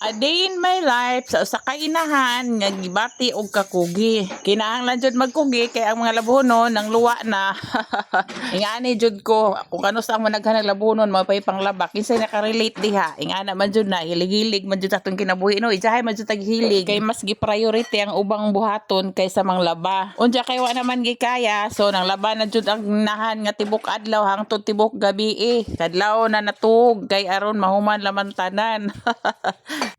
A day in my life sa kainahan nga gibati og kakugi. Kinahanglan jud magkugi kay ang mga labunon nang luwa na. Ingani jud ko kung kano sa ang managhan ng labunon mapay panglaba kinsay nakarelate diha. Ingana man jud na hilig-hilig man jud atong kinabuhi no. Ijahay man jud taghilig kay mas gi-priority ang ubang buhaton kaysa manglaba. Unya kay wa naman gikaya so nang laba na jud ang nahan nga tibok adlaw hangtod tibok gabi. Kadlaw na natug kay aron mahuman laman tanan.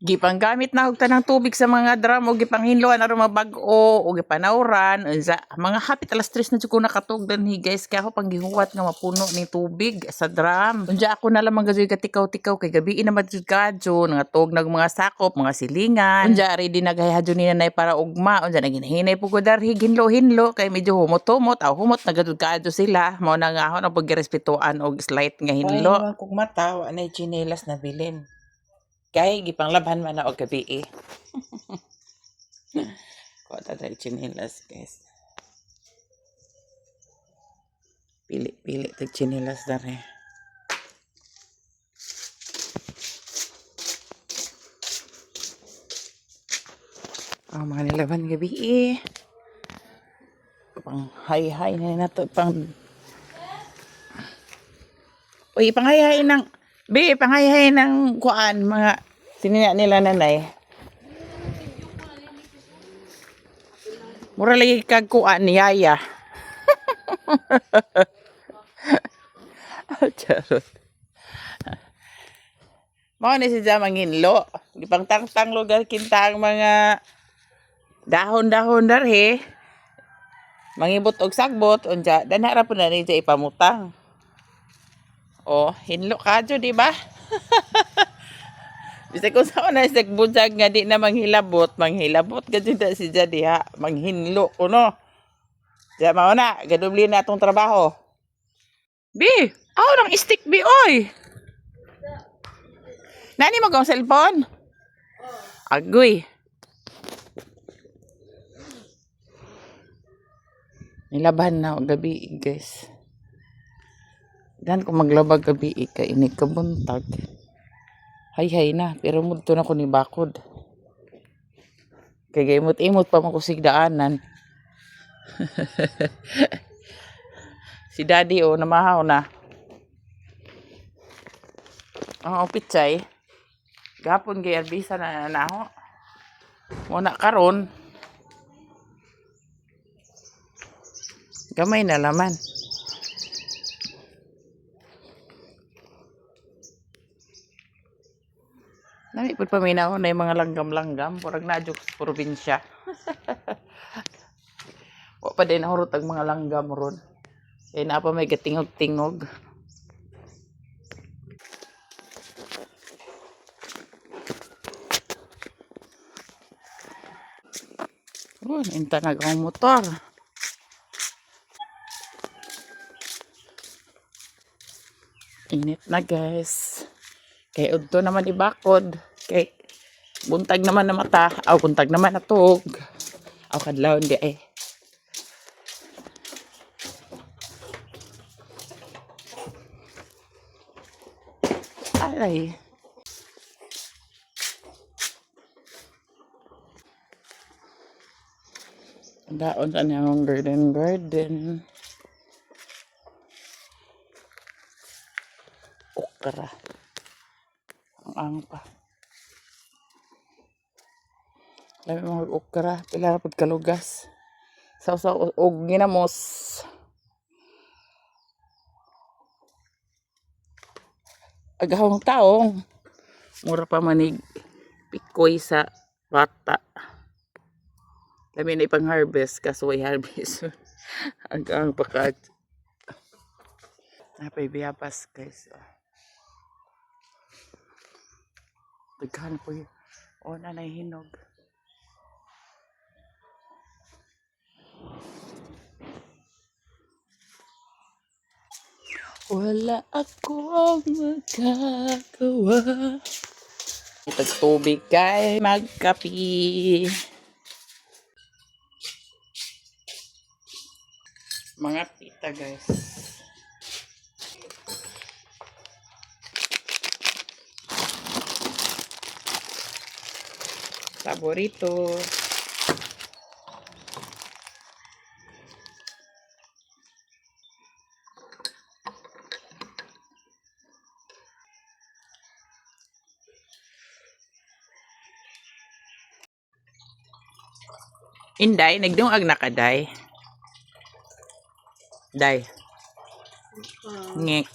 Gipanggamit na og tanang tubig sa mga drum o gipanghinloan aron mabag-o o gipanawran unsa mga hapit alas 3 na jud ko nakatugdan hi guys kaya ako panggihuwat nga mapuno ni tubig sa drum. Unja ako na lamang gajoy katikaw-tikaw kay gabi na jud kadyo nangatog nag mga sakop mga silingan. Unja ready nagahadyo ni nanay para ugma unja naginahinay pug darhi hinlo-hinlo kay medyo humot-humot aw humot na gud kadyo sila mao na nga ako na pagrespetuan og slight nga hinlo. Ay kung mata wa nay chinelas na bilin. Kaya gipanglabhan man na og gabi eh. Kuha tayo chinelas guys. Pili tag chinelas dare. Ang mga nilaban gabi eh. Pang hay-hay na nato pang. Uy, panghay-hay ng panghay-hay ng kuan mga sinina nila nanay. Mura lagi kag kuan ni Yaya. Charot. Mao ni si Jamanginlo. Gipangtang-tang lugar kinta ang mga dahon-dahon darhe. Mangibot og sagbot unja danara pud na ni ipamutang. Oh, hinlo kadyo di ba? Bisa ko sa una sa budyag nga di na manghilabot gadyo da si diha manghinlo kuno. Diya mao na gadubli na atong trabaho. Bi, aw nang stick bi oy. Nani mo ang cellphone? Agoy. Nilaban na gabi guys. Dan kung maglabag gabi kay ini kabuntag. Hay na pero mudto na ko ni bakod. Kay gaymot-imot pa man ko sigdaanan. Si daddy namahaw na. Ang pitsay. Gapon gay arbisa na naho. Mo na karon. Gamay na laman. Nami pud paminaw na yung mga langgam-langgam purag najuk sa probinsya. Wa pa din nahurot ang mga langgam ron. Kaya na pa may gatingog-tingog. Intanag ang motor. Init na guys. Kay udto naman ibakod. Kay buntag naman na mata. Aw buntag naman na tug. Aw kadlawon di eh. Ay. Daon sa niyang garden. Okra. Ang pa. Labi mga okra, pila pud kalugas. Sausaw og ginamos. Agahong taong mura pa manig pikoy sa bata. Labi na ipang harvest kaso ay harvest. Agang pakat. Napay biyapas guys. Daghan po yun. O, nanay hinog. Wala akong magagawa. Itag tubig kay magkapi. Mga pita guys. Paborito. Inday, nagdungag na ka, day. Day. Ngek.